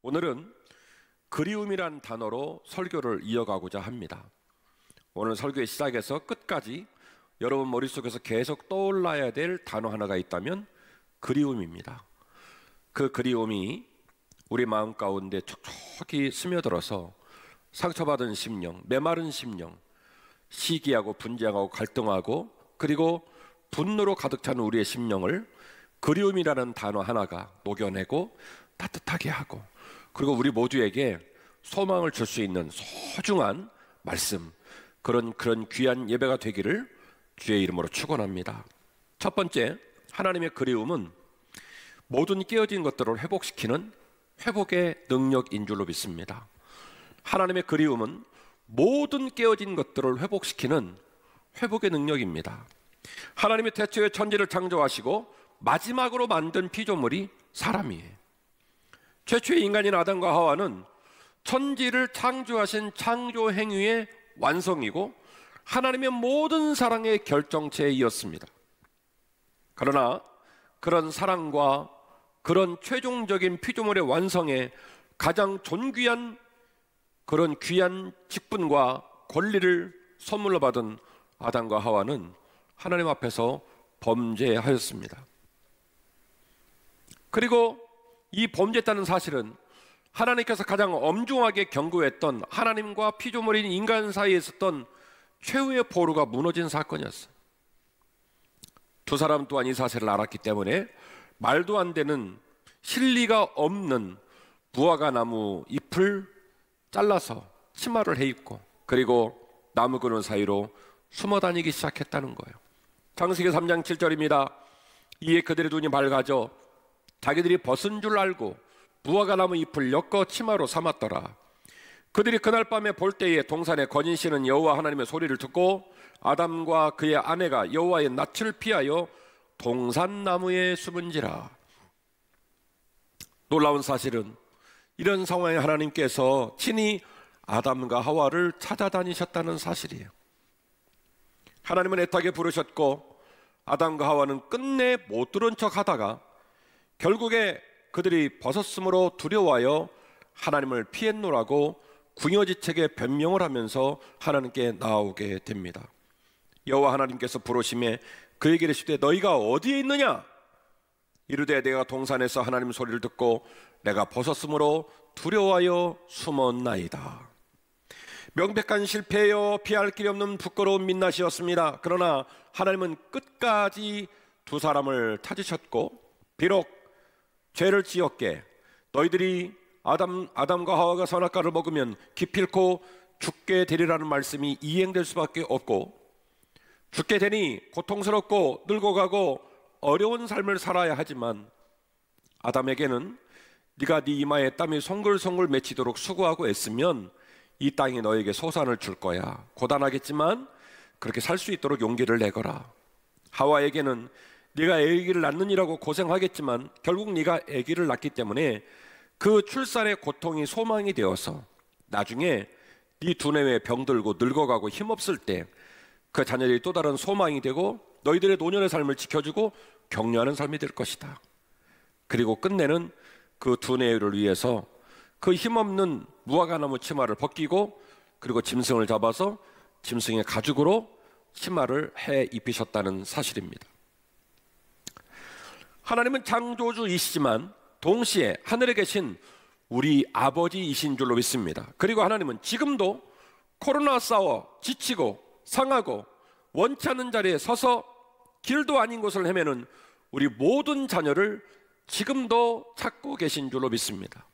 오늘은 그리움이란 단어로 설교를 이어가고자 합니다. 오늘 설교의 시작에서 끝까지 여러분 머릿속에서 계속 떠올라야 될 단어 하나가 있다면 그리움입니다. 그 그리움이 우리 마음 가운데 촉촉히 스며들어서 상처받은 심령, 메마른 심령, 시기하고 분쟁하고 갈등하고 그리고 분노로 가득 찬 우리의 심령을 그리움이라는 단어 하나가 녹여내고 따뜻하게 하고, 그리고 우리 모두에게 소망을 줄 수 있는 소중한 말씀, 그런 귀한 예배가 되기를 주의 이름으로 축원합니다. 첫 번째, 하나님의 그리움은 모든 깨어진 것들을 회복시키는 회복의 능력인 줄로 믿습니다. 하나님의 그리움은 모든 깨어진 것들을 회복시키는 회복의 능력입니다. 하나님이 태초에 천지를 창조하시고 마지막으로 만든 피조물이 사람이에요. 최초의 인간인 아담과 하와는 천지를 창조하신 창조 행위의 완성이고 하나님의 모든 사랑의 결정체이었습니다. 그러나 그런 사랑과 그런 최종적인 피조물의 완성에 가장 존귀한 그런 귀한 직분과 권리를 선물로 받은 아담과 하와는 하나님 앞에서 범죄하였습니다. 그리고 이 범죄했다는 사실은 하나님께서 가장 엄중하게 경고했던 하나님과 피조물인 인간 사이에 있었던 최후의 보루가 무너진 사건이었어요. 두 사람 또한 이 사실을 알았기 때문에 말도 안 되는 실리가 없는 무화과 나무 잎을 잘라서 치마를 해입고 그리고 나무 그늘 사이로 숨어 다니기 시작했다는 거예요. 창세기 3장 7절입니다. 이에 그들의 눈이 밝아져 자기들이 벗은 줄 알고 무화과 나무 잎을 엮어 치마로 삼았더라. 그들이 그날 밤에 볼 때에 동산에 거니시는 여호와 하나님의 소리를 듣고 아담과 그의 아내가 여호와의 낯을 피하여 동산나무에 숨은지라. 놀라운 사실은 이런 상황에 하나님께서 친히 아담과 하와를 찾아다니셨다는 사실이에요. 하나님은 애타게 부르셨고 아담과 하와는 끝내 못 들은 척 하다가 결국에 그들이 벗었으므로 두려워하여 하나님을 피했노라고 궁여지책에 변명을 하면서 하나님께 나오게 됩니다. 여호와 하나님께서 부르심에 그에게 이르시되 너희가 어디에 있느냐? 이르되 내가 동산에서 하나님 소리를 듣고 내가 벗었으므로 두려워하여 숨었나이다. 명백한 실패여 피할 길이 없는 부끄러운 민낯이었습니다. 그러나 하나님은 끝까지 두 사람을 찾으셨고 비록 죄를 지었게 너희들이 아담과 하와가 선악과를 먹으면 기필코 죽게 되리라는 말씀이 이행될 수밖에 없고 죽게 되니 고통스럽고 늙어가고 어려운 삶을 살아야 하지만 아담에게는 네가 네 이마에 땀이 송글송글 맺히도록 수고하고 애쓰면 이 땅이 너에게 소산을 줄 거야. 고단하겠지만 그렇게 살 수 있도록 용기를 내거라. 하와에게는 네가 아기를 낳느니라고 고생하겠지만 결국 네가 아기를 낳기 때문에 그 출산의 고통이 소망이 되어서 나중에 네 두뇌에 병들고 늙어가고 힘없을 때 그 자녀들이 또 다른 소망이 되고 너희들의 노년의 삶을 지켜주고 격려하는 삶이 될 것이다. 그리고 끝내는 그 두뇌를 위해서 그 힘없는 무화과나무 치마를 벗기고 그리고 짐승을 잡아서 짐승의 가죽으로 치마를 해 입히셨다는 사실입니다. 하나님은 창조주이시지만 동시에 하늘에 계신 우리 아버지이신 줄로 믿습니다. 그리고 하나님은 지금도 코로나 싸워 지치고 상하고 원치 않는 자리에 서서 길도 아닌 곳을 헤매는 우리 모든 자녀를 지금도 찾고 계신 줄로 믿습니다.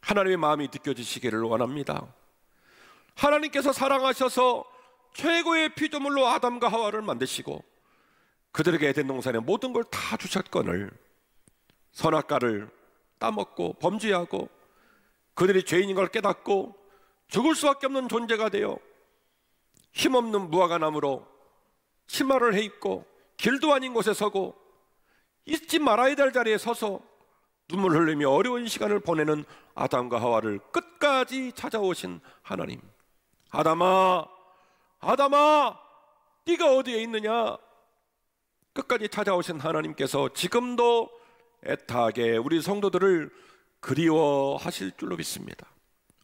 하나님의 마음이 느껴지시기를 원합니다. 하나님께서 사랑하셔서 최고의 피조물로 아담과 하와를 만드시고 그들에게 에덴 동산의 모든 걸 다 주셨거늘 선악과를 따먹고 범죄하고 그들이 죄인인 걸 깨닫고 죽을 수밖에 없는 존재가 되어 힘없는 무화과나무로 치마를 해입고 길도 아닌 곳에 서고 잊지 말아야 될 자리에 서서 눈물 흘리며 어려운 시간을 보내는 아담과 하와를 끝까지 찾아오신 하나님. 아담아, 아담아, 네가 어디에 있느냐? 끝까지 찾아오신 하나님께서 지금도 애타게 우리 성도들을 그리워하실 줄로 믿습니다.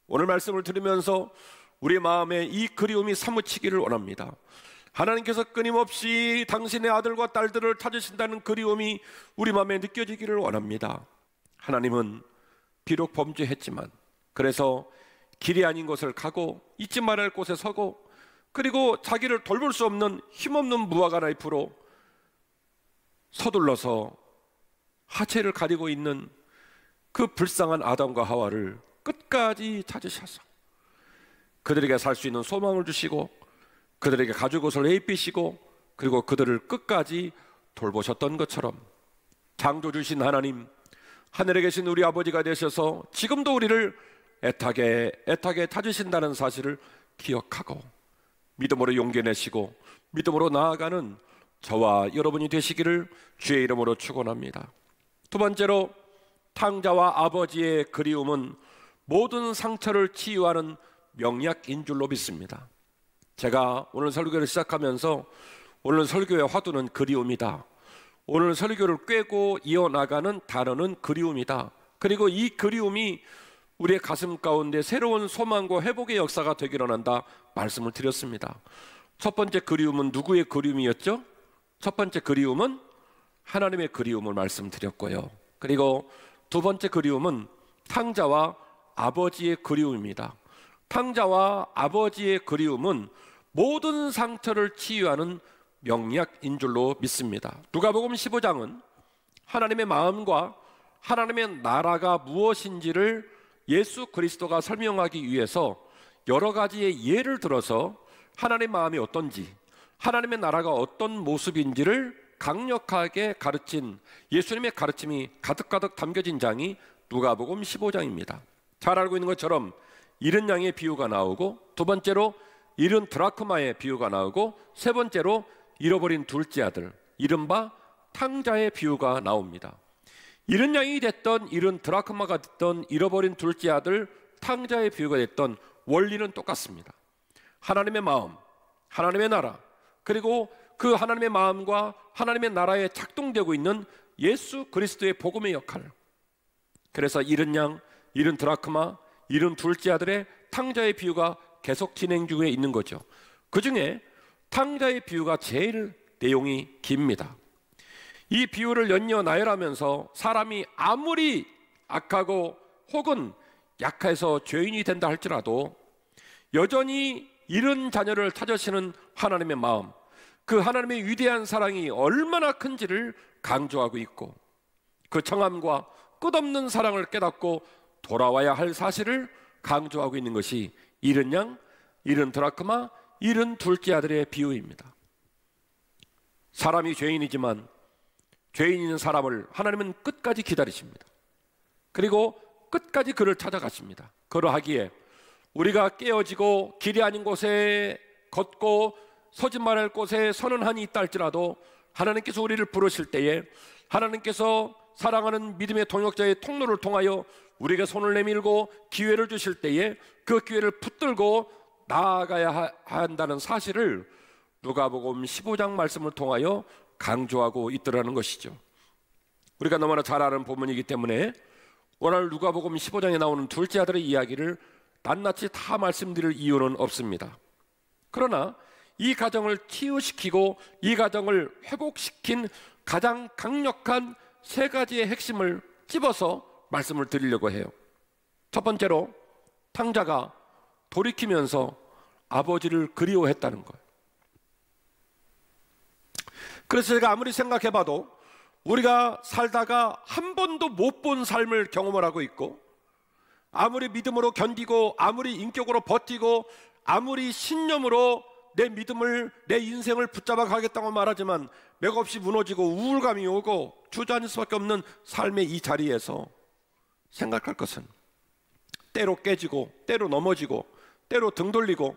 오늘 말씀을 들으면서 우리 마음에 이 그리움이 사무치기를 원합니다. 하나님께서 끊임없이 당신의 아들과 딸들을 찾으신다는 그리움이 우리 마음에 느껴지기를 원합니다. 하나님은 비록 범죄했지만, 그래서 길이 아닌 곳을 가고 잊지 말아야 할 곳에 서고, 그리고 자기를 돌볼 수 없는 힘없는 무화과 나이프로 서둘러서 하체를 가리고 있는 그 불쌍한 아담과 하와를 끝까지 찾으셔서 그들에게 살 수 있는 소망을 주시고, 그들에게 가죽 옷을 입히시고, 그리고 그들을 끝까지 돌보셨던 것처럼 창조 주신 하나님, 하늘에 계신 우리 아버지가 되셔서 지금도 우리를 애타게 찾으신다는 사실을 기억하고 믿음으로 용기 내시고 믿음으로 나아가는 저와 여러분이 되시기를 주의 이름으로 축원합니다. 두 번째로, 탕자와 아버지의 그리움은 모든 상처를 치유하는 명약인 줄로 믿습니다. 제가 오늘 설교를 시작하면서 오늘 설교의 화두는 그리움이다, 오늘 설교를 꿰고 이어나가는 단어는 그리움이다, 그리고 이 그리움이 우리의 가슴 가운데 새로운 소망과 회복의 역사가 되기를 원한다 말씀을 드렸습니다. 첫 번째 그리움은 누구의 그리움이었죠? 첫 번째 그리움은 하나님의 그리움을 말씀드렸고요. 그리고 두 번째 그리움은 탕자와 아버지의 그리움입니다. 탕자와 아버지의 그리움은 모든 상처를 치유하는 명약인 줄로 믿습니다. 누가복음 15장은 하나님의 마음과 하나님의 나라가 무엇인지를 예수 그리스도가 설명하기 위해서 여러 가지의 예를 들어서 하나님의 마음이 어떤지, 하나님의 나라가 어떤 모습인지를 강력하게 가르친 예수님의 가르침이 가득가득 담겨진 장이 누가복음 15장입니다. 잘 알고 있는 것처럼 잃은 양의 비유가 나오고, 두 번째로 잃은 드라크마의 비유가 나오고, 세 번째로 잃어버린 둘째 아들, 이른바 탕자의 비유가 나옵니다. 잃은 양이 됐던, 잃은 드라크마가 됐던, 잃어버린 둘째 아들, 탕자의 비유가 됐던 원리는 똑같습니다. 하나님의 마음, 하나님의 나라, 그리고 그 하나님의 마음과 하나님의 나라에 작동되고 있는 예수 그리스도의 복음의 역할. 그래서 잃은 양, 잃은 드라크마, 잃은 둘째 아들의 탕자의 비유가 계속 진행 중에 있는 거죠. 그 중에 탕자의 비유가 제일 내용이 깁니다. 이 비유를 연이어 나열하면서 사람이 아무리 악하고 혹은 약해서 죄인이 된다 할지라도 여전히 잃은 자녀를 찾으시는 하나님의 마음, 그 하나님의 위대한 사랑이 얼마나 큰지를 강조하고 있고, 그 청함과 끝없는 사랑을 깨닫고 돌아와야 할 사실을 강조하고 있는 것이 잃은 양, 잃은 드라크마, 잃은 둘째 아들의 비유입니다. 사람이 죄인이지만 죄인인 사람을 하나님은 끝까지 기다리십니다. 그리고 끝까지 그를 찾아가십니다. 그러하기에 우리가 깨어지고 길이 아닌 곳에 걷고 서지 말할 곳에 서는 한이 있다 할지라도 하나님께서 우리를 부르실 때에 하나님께서 사랑하는 믿음의 동역자의 통로를 통하여 우리에게 손을 내밀고 기회를 주실 때에 그 기회를 붙들고 나아가야 한다는 사실을 누가복음 15장 말씀을 통하여 강조하고 있더라는 것이죠. 우리가 너무나 잘 아는 본문이기 때문에 오늘 누가복음 15장에 나오는 둘째 아들의 이야기를 낱낱이 다 말씀드릴 이유는 없습니다. 그러나 이 가정을 치유시키고 이 가정을 회복시킨 가장 강력한 세 가지의 핵심을 찝어서 말씀을 드리려고 해요. 첫 번째로, 탕자가 돌이키면서 아버지를 그리워했다는 거예요. 그래서 제가 아무리 생각해봐도 우리가 살다가 한 번도 못 본 삶을 경험을 하고 있고, 아무리 믿음으로 견디고 아무리 인격으로 버티고 아무리 신념으로 내 믿음을, 내 인생을 붙잡아 가겠다고 말하지만 맥없이 무너지고 우울감이 오고 주저앉을 수밖에 없는 삶의 이 자리에서 생각할 것은, 때로 깨지고 때로 넘어지고 때로 등 돌리고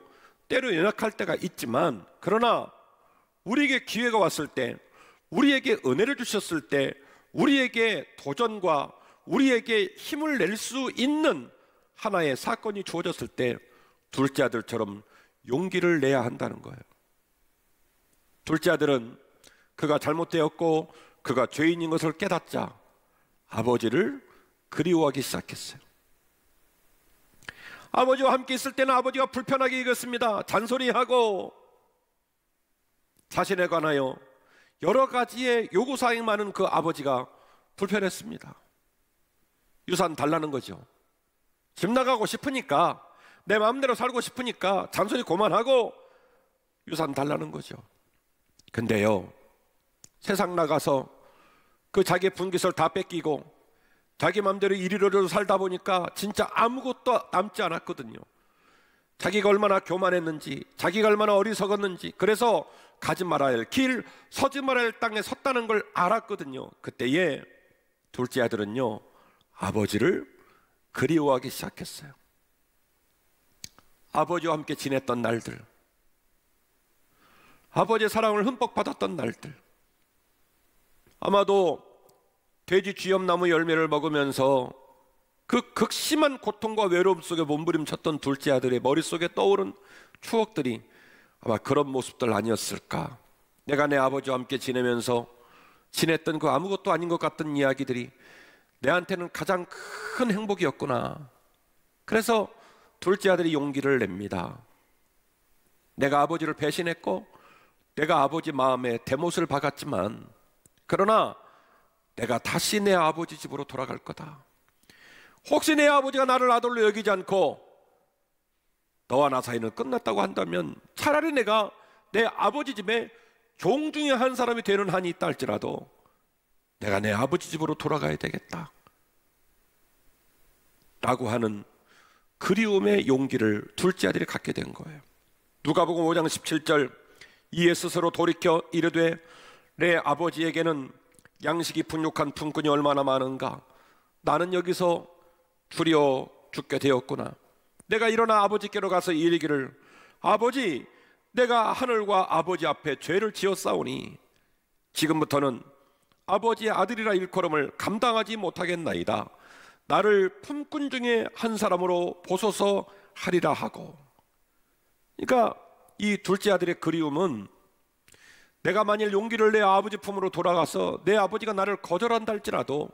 때로 연약할 때가 있지만, 그러나 우리에게 기회가 왔을 때, 우리에게 은혜를 주셨을 때, 우리에게 도전과 우리에게 힘을 낼 수 있는 하나의 사건이 주어졌을 때 둘째 아들처럼 용기를 내야 한다는 거예요. 둘째 아들은 그가 잘못되었고 그가 죄인인 것을 깨닫자 아버지를 그리워하기 시작했어요. 아버지와 함께 있을 때는 아버지가 불편하게 여겼습니다. 잔소리하고 자신에 관하여 여러 가지의 요구사항이 많은 그 아버지가 불편했습니다. 유산 달라는 거죠. 집 나가고 싶으니까, 내 마음대로 살고 싶으니까 잔소리 그만하고 유산 달라는 거죠. 근데요, 세상 나가서 그 자기 분깃을 다 뺏기고 자기 마음대로 이리저리로 살다 보니까 진짜 아무것도 남지 않았거든요. 자기가 얼마나 교만했는지, 자기가 얼마나 어리석었는지, 그래서 가지 말아야 할 길, 서지 말아야 할 땅에 섰다는 걸 알았거든요. 그때에 둘째 아들은요, 아버지를 그리워하기 시작했어요. 아버지와 함께 지냈던 날들, 아버지의 사랑을 흠뻑 받았던 날들, 아마도 돼지 쥐염나무 열매를 먹으면서 그 극심한 고통과 외로움 속에 몸부림쳤던 둘째 아들의 머릿속에 떠오른 추억들이 아마 그런 모습들 아니었을까. 내가 내 아버지와 함께 지내면서 지냈던 그 아무것도 아닌 것 같던 이야기들이 내한테는 가장 큰 행복이었구나. 그래서 둘째 아들이 용기를 냅니다. 내가 아버지를 배신했고 내가 아버지 마음에 대못을 박았지만, 그러나 내가 다시 내 아버지 집으로 돌아갈 거다. 혹시 내 아버지가 나를 아들로 여기지 않고 너와 나 사이는 끝났다고 한다면 차라리 내가 내 아버지 집에 종 중에 한 사람이 되는 한이 있다 할지라도 내가 내 아버지 집으로 돌아가야 되겠다 라고 하는 그리움의 용기를 둘째 아들이 갖게 된 거예요. 누가복음 5장 17절, 이에 스스로 돌이켜 이르되 내 아버지에게는 양식이 풍족한 품꾼이 얼마나 많은가. 나는 여기서 줄여 죽게 되었구나. 내가 일어나 아버지께로 가서 이르기를, 아버지, 내가 하늘과 아버지 앞에 죄를 지었사오니 지금부터는 아버지의 아들이라 일컬음을 감당하지 못하겠나이다. 나를 품꾼 중에 한 사람으로 보소서 하리라 하고. 그러니까 이 둘째 아들의 그리움은, 내가 만일 용기를 내 아버지 품으로 돌아가서 내 아버지가 나를 거절한다 할지라도,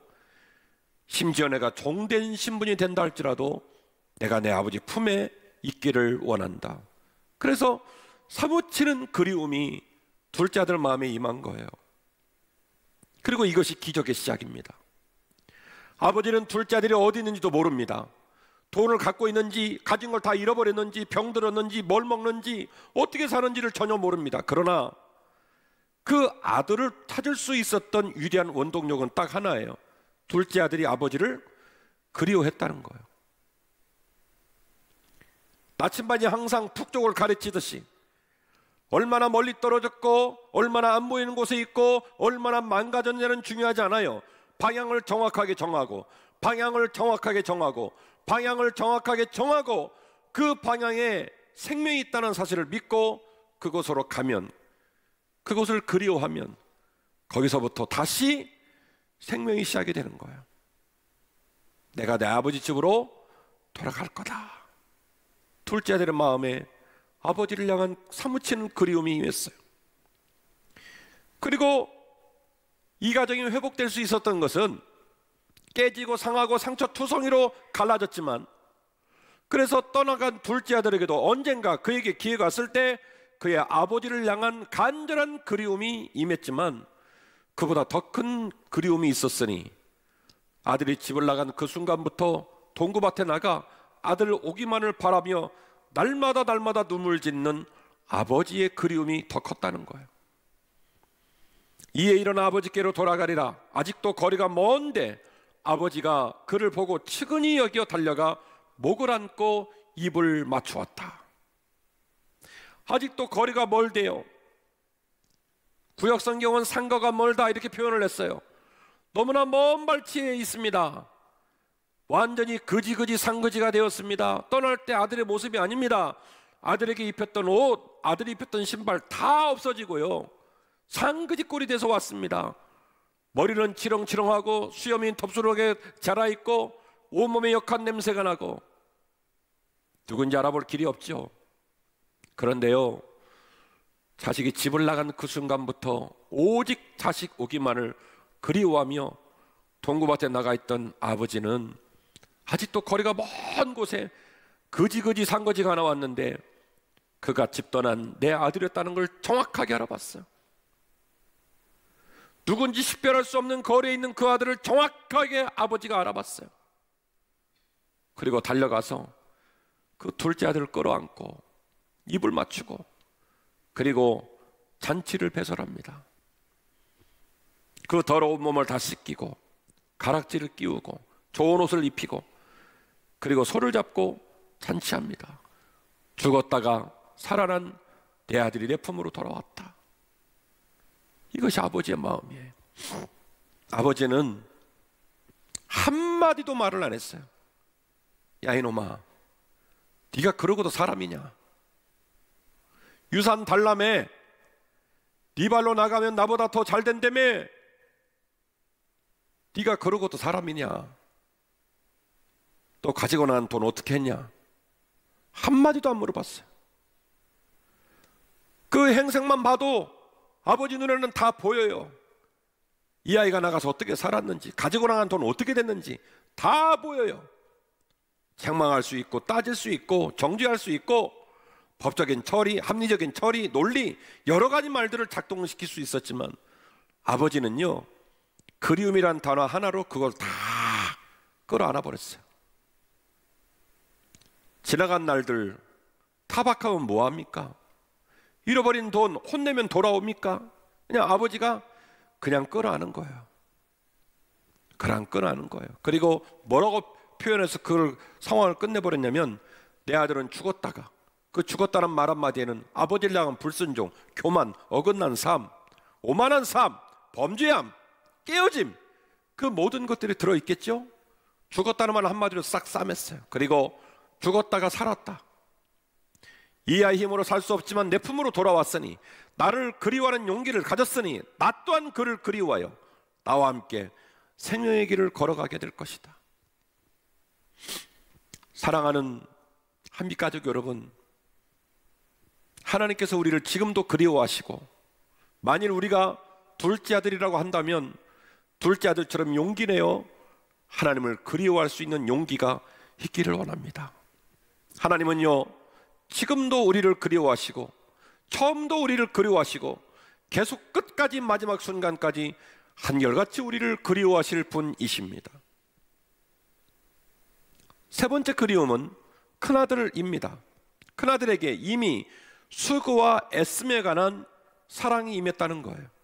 심지어 내가 종된 신분이 된다 할지라도 내가 내 아버지 품에 있기를 원한다. 그래서 사무치는 그리움이 둘째 아들 마음에 임한 거예요. 그리고 이것이 기적의 시작입니다. 아버지는 둘째 아들이 어디 있는지도 모릅니다. 돈을 갖고 있는지, 가진 걸 다 잃어버렸는지, 병들었는지, 뭘 먹는지, 어떻게 사는지를 전혀 모릅니다. 그러나 그 아들을 찾을 수 있었던 유리한 원동력은 딱 하나예요. 둘째 아들이 아버지를 그리워했다는 거예요. 나침반이 항상 북쪽을 가르치듯이 얼마나 멀리 떨어졌고 얼마나 안 보이는 곳에 있고 얼마나 망가졌냐는 중요하지 않아요. 방향을 정확하게 정하고 방향을 정확하게 정하고 방향을 정확하게 정하고 그 방향에 생명이 있다는 사실을 믿고 그곳으로 가면, 그곳을 그리워하면 거기서부터 다시 생명이 시작이 되는 거예요. 내가 내 아버지 집으로 돌아갈 거다. 둘째 아들의 마음에 아버지를 향한 사무치는 그리움이 임했어요. 그리고 이 가정이 회복될 수 있었던 것은 깨지고 상하고 상처투성이로 갈라졌지만, 그래서 떠나간 둘째 아들에게도 언젠가 그에게 기회가 왔을 때 그의 아버지를 향한 간절한 그리움이 임했지만, 그보다 더 큰 그리움이 있었으니 아들이 집을 나간 그 순간부터 동구밭에 나가 아들 오기만을 바라며 날마다 눈물 짓는 아버지의 그리움이 더 컸다는 거예요. 이에 일어나 아버지께로 돌아가리라. 아직도 거리가 먼데 아버지가 그를 보고 측은히 여겨 달려가 목을 안고 입을 맞추었다. 아직도 거리가 멀대요. 구역성경은 상거가 멀다 이렇게 표현을 했어요. 너무나 먼 발치에 있습니다. 완전히 그지그지 상거지가 되었습니다. 떠날 때 아들의 모습이 아닙니다. 아들에게 입혔던 옷, 아들이 입혔던 신발 다 없어지고요, 상그지 꼴이 돼서 왔습니다. 머리는 치렁치렁하고 수염이 덥수룩하게 자라있고 온몸에 역한 냄새가 나고 누군지 알아볼 길이 없죠. 그런데요, 자식이 집을 나간 그 순간부터 오직 자식 오기만을 그리워하며 동구밭에 나가 있던 아버지는 아직도 거리가 먼 곳에 거지 산거지가 하나 왔는데 그가 집 떠난 내 아들이었다는 걸 정확하게 알아봤어요. 누군지 식별할 수 없는 거리에 있는 그 아들을 정확하게 아버지가 알아봤어요. 그리고 달려가서 그 둘째 아들을 끌어안고 입을 맞추고 그리고 잔치를 배설합니다. 그 더러운 몸을 다 씻기고 가락지를 끼우고 좋은 옷을 입히고 그리고 손을 잡고 잔치합니다. 죽었다가 살아난 내 아들이 내 품으로 돌아왔다. 이것이 아버지의 마음이에요. 아버지는 한마디도 말을 안 했어요. 야 이놈아, 네가 그러고도 사람이냐? 유산 달라며? 네 발로 나가면 나보다 더 잘 된다며? 네가 그러고도 사람이냐? 또 가지고 난 돈 어떻게 했냐? 한마디도 안 물어봤어요. 그 행색만 봐도 아버지 눈에는 다 보여요. 이 아이가 나가서 어떻게 살았는지, 가지고 나간 돈 어떻게 됐는지 다 보여요. 책망할 수 있고 따질 수 있고 정죄할 수 있고 법적인 처리, 합리적인 처리, 논리 여러 가지 말들을 작동시킬 수 있었지만 아버지는요, 그리움이란 단어 하나로 그걸 다 끌어안아 버렸어요. 지나간 날들 타박하면 뭐합니까? 잃어버린 돈 혼내면 돌아옵니까? 그냥 아버지가 그냥 끌어안은 거예요. 그냥 끌어안은 거예요. 그리고 뭐라고 표현해서 그 상황을 끝내버렸냐면 내 아들은 죽었다가 그 죽었다는 말 한마디에는 아버지를 향한 불순종, 교만, 어긋난 삶, 오만한 삶, 범죄함, 깨어짐 그 모든 것들이 들어있겠죠? 죽었다는 말 한마디로 싹 싸맸어요. 그리고 죽었다가 살았다. 이 아이 힘으로 살 수 없지만 내 품으로 돌아왔으니 나를 그리워하는 용기를 가졌으니 나 또한 그를 그리워하여 나와 함께 생명의 길을 걸어가게 될 것이다. 사랑하는 한빛가족 여러분, 하나님께서 우리를 지금도 그리워하시고 만일 우리가 둘째 아들이라고 한다면 둘째 아들처럼 용기 내어 하나님을 그리워할 수 있는 용기가 있기를 원합니다. 하나님은요, 지금도 우리를 그리워하시고 처음도 우리를 그리워하시고 계속 끝까지 마지막 순간까지 한결같이 우리를 그리워하실 분이십니다. 세 번째 그리움은 큰아들입니다. 큰아들에게 이미 수고와 애씀에 관한 사랑이 임했다는 거예요.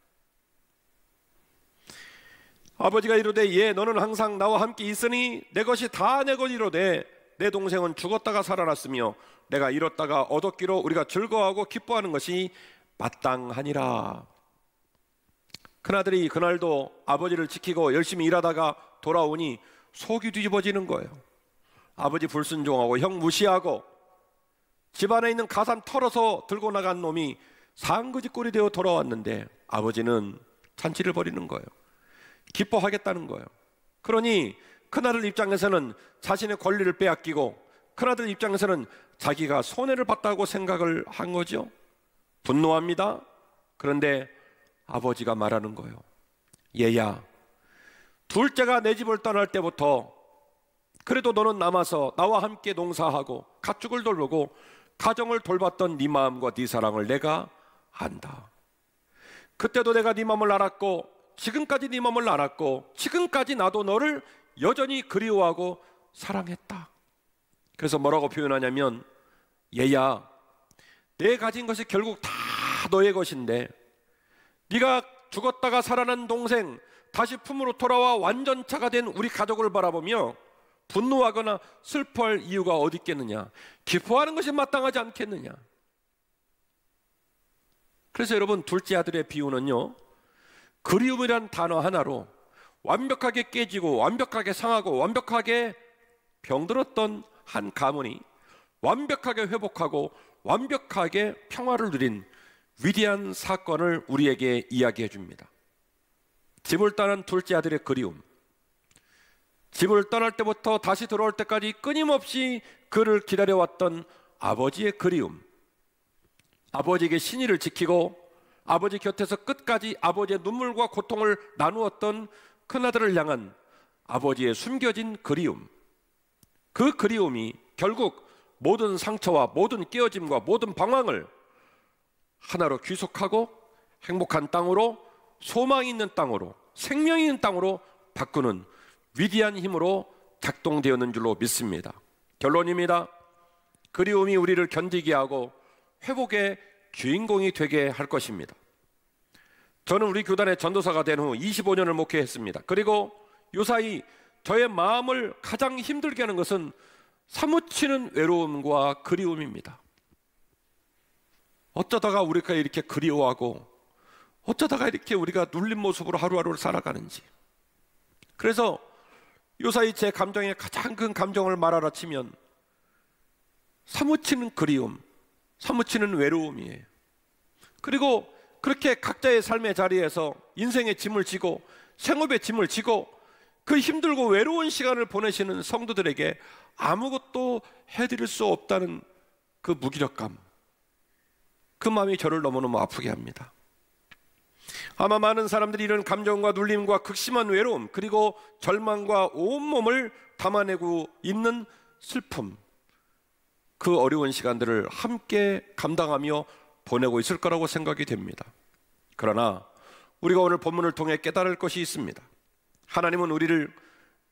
아버지가 이르되 예 너는 항상 나와 함께 있으니 내 것이 다 내 것이로되 내 동생은 죽었다가 살아났으며 내가 잃었다가 얻었기로 우리가 즐거워하고 기뻐하는 것이 마땅하니라. 큰아들이 그날도 아버지를 지키고 열심히 일하다가 돌아오니 속이 뒤집어지는 거예요. 아버지 불순종하고 형 무시하고 집안에 있는 가산 털어서 들고 나간 놈이 상거지 꼴이 되어 돌아왔는데 아버지는 잔치를 벌이는 거예요. 기뻐하겠다는 거예요. 그러니 큰아들 입장에서는 자신의 권리를 빼앗기고 큰아들 입장에서는 자기가 손해를 봤다고 생각을 한 거죠. 분노합니다. 그런데 아버지가 말하는 거예요. 얘야, 둘째가 내 집을 떠날 때부터 그래도 너는 남아서 나와 함께 농사하고 가축을 돌보고 가정을 돌봤던 네 마음과 네 사랑을 내가 안다. 그때도 내가 네 마음을 알았고 지금까지 네 마음을 알았고 지금까지 나도 너를 여전히 그리워하고 사랑했다. 그래서 뭐라고 표현하냐면 얘야, 내 가진 것이 결국 다 너의 것인데 네가 죽었다가 살아난 동생 다시 품으로 돌아와 완전차가 된 우리 가족을 바라보며 분노하거나 슬퍼할 이유가 어디 있겠느냐? 기뻐하는 것이 마땅하지 않겠느냐? 그래서 여러분, 둘째 아들의 비유는요, 그리움이란 단어 하나로 완벽하게 깨지고 완벽하게 상하고 완벽하게 병들었던 한 가문이 완벽하게 회복하고 완벽하게 평화를 누린 위대한 사건을 우리에게 이야기해 줍니다. 집을 떠난 둘째 아들의 그리움, 집을 떠날 때부터 다시 돌아올 때까지 끊임없이 그를 기다려왔던 아버지의 그리움, 아버지에게 신의를 지키고 아버지 곁에서 끝까지 아버지의 눈물과 고통을 나누었던 큰아들을 향한 아버지의 숨겨진 그리움, 그 그리움이 결국 모든 상처와 모든 깨어짐과 모든 방황을 하나로 귀속하고 행복한 땅으로, 소망이 있는 땅으로, 생명이 있는 땅으로 바꾸는 위대한 힘으로 작동되었는 줄로 믿습니다. 결론입니다. 그리움이 우리를 견디게 하고 회복의 주인공이 되게 할 것입니다. 저는 우리 교단의 전도사가 된 후 25년을 목회했습니다. 그리고 요사이 저의 마음을 가장 힘들게 하는 것은 사무치는 외로움과 그리움입니다. 어쩌다가 우리가 이렇게 그리워하고 어쩌다가 이렇게 우리가 눌린 모습으로 하루하루를 살아가는지. 그래서 요사이 제 감정의 가장 큰 감정을 말하라 치면 사무치는 그리움, 사무치는 외로움이에요. 그리고 그렇게 각자의 삶의 자리에서 인생의 짐을 지고 생업의 짐을 지고 그 힘들고 외로운 시간을 보내시는 성도들에게 아무것도 해드릴 수 없다는 그 무기력감, 그 마음이 저를 너무너무 아프게 합니다. 아마 많은 사람들이 이런 감정과 눌림과 극심한 외로움, 그리고 절망과 온몸을 담아내고 있는 슬픔, 그 어려운 시간들을 함께 감당하며 보내고 있을 거라고 생각이 됩니다. 그러나 우리가 오늘 본문을 통해 깨달을 것이 있습니다. 하나님은 우리를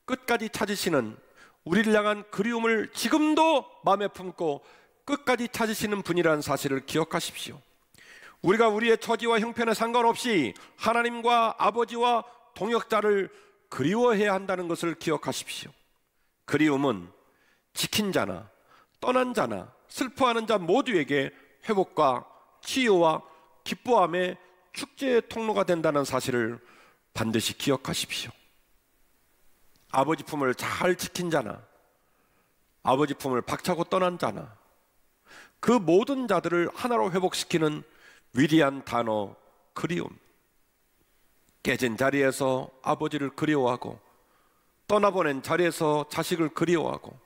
끝까지 찾으시는, 우리를 향한 그리움을 지금도 마음에 품고 끝까지 찾으시는 분이라는 사실을 기억하십시오. 우리가 우리의 처지와 형편에 상관없이 하나님과 아버지와 동역자를 그리워해야 한다는 것을 기억하십시오. 그리움은 지킨 자나 떠난 자나 슬퍼하는 자 모두에게 회복과 치유와 기뻐함의 축제의 통로가 된다는 사실을 반드시 기억하십시오. 아버지 품을 잘 지킨 자나 아버지 품을 박차고 떠난 자나 그 모든 자들을 하나로 회복시키는 위대한 단어, 그리움. 깨진 자리에서 아버지를 그리워하고 떠나보낸 자리에서 자식을 그리워하고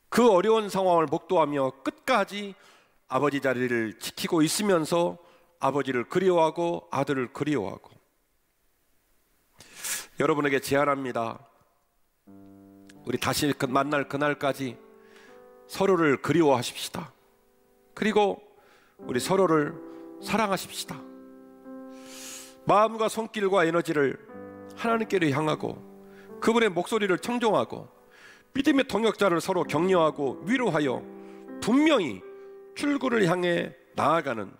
그 어려운 상황을 목도하며 끝까지 아버지 자리를 지키고 있으면서 아버지를 그리워하고 아들을 그리워하고. 여러분에게 제안합니다. 우리 다시 만날 그날까지 서로를 그리워하십시다. 그리고 우리 서로를 사랑하십시다. 마음과 손길과 에너지를 하나님께로 향하고 그분의 목소리를 청종하고 믿음의 동역자를 서로 격려하고 위로하여 분명히 출구를 향해 나아가는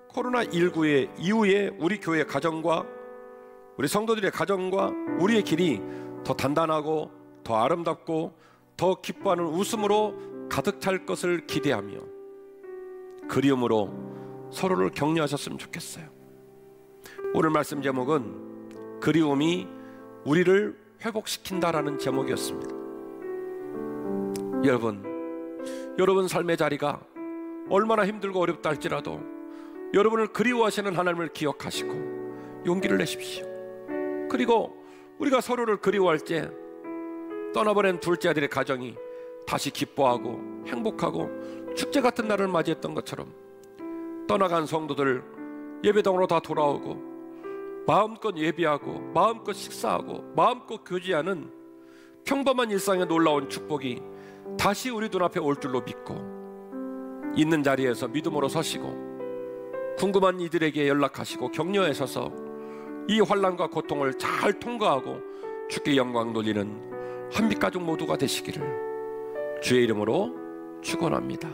코로나19의 이후에 우리 교회 가정과 우리 성도들의 가정과 우리의 길이 더 단단하고 더 아름답고 더 기뻐하는 웃음으로 가득 찰 것을 기대하며 그리움으로 서로를 격려하셨으면 좋겠어요. 오늘 말씀 제목은 그리움이 우리를 회복시킨다라는 제목이었습니다. 여러분 삶의 자리가 얼마나 힘들고 어렵다 할지라도 여러분을 그리워하시는 하나님을 기억하시고 용기를 내십시오. 그리고 우리가 서로를 그리워할 때 떠나보낸 둘째 아들의 가정이 다시 기뻐하고 행복하고 축제 같은 날을 맞이했던 것처럼 떠나간 성도들 예배당으로 다 돌아오고 마음껏 예배하고 마음껏 식사하고 마음껏 교제하는 평범한 일상에 놀라운 축복이 다시 우리 눈앞에 올 줄로 믿고 있는 자리에서 믿음으로 서시고 궁금한 이들에게 연락하시고 격려하셔서 이 환난과 고통을 잘 통과하고 주께 영광 돌리는 한빛가족 모두가 되시기를 주의 이름으로 축원합니다.